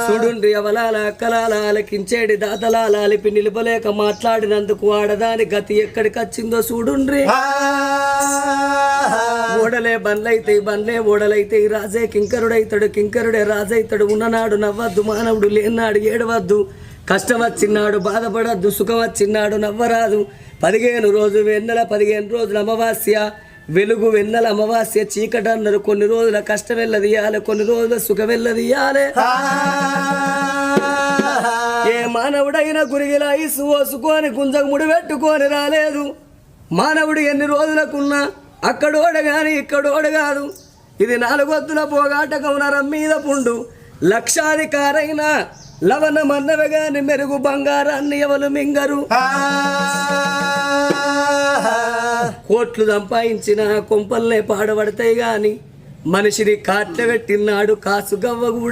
చూడుండ్రి అవలాల అక్కలాల ఆలకించేడి దాతలాల అలిపి నిలపలేక మాట్లాడినందుకు ఆడదాని గతి ఎక్కడికి వచ్చిందో చూడుండ్రి ఓడలే బండ్లే ఓడలైతే రాజే కింకరుడైతాడు కింకరుడే రాజైతాడు ఉన్ననాడు నవ్వద్దు మానవుడు లేనాడు ఏడవద్దు కష్టం వచ్చినాడు బాధపడద్దు సుఖం వచ్చినాడు నవ్వరాదు 15 రోజు వెన్నెల 15 రోజుల అమావాస్య వెలుగు వెన్నెల అమావాస్య చీకటి అన్నారు కొన్ని రోజుల కష్టం వెళ్ళదీయాలి కొన్ని రోజుల సుఖం వెళ్ళదీయాలి ఏ మానవుడైనా గురిగిలా ఇసు ఓసుకొని గుంజకు ముడి పెట్టుకొని రాలేదు మానవుడు ఎన్ని రోజులకున్నా అక్కడోడ గాని ఇక్కడోడ కాదు ఇది 4 వద్దుల పోగాటకం నరం మీద పుండు లక్షాధికారైన లవణ మన్నవ గాని మెరుగు బంగారాన్ని ఎవరు మింగరు కోట్లు సంపాదించిన కొంపల్నే పాడబడతాయి గాని మనిషిని కాట్ల పెట్టినాడు కాసు గవ్వ కూడా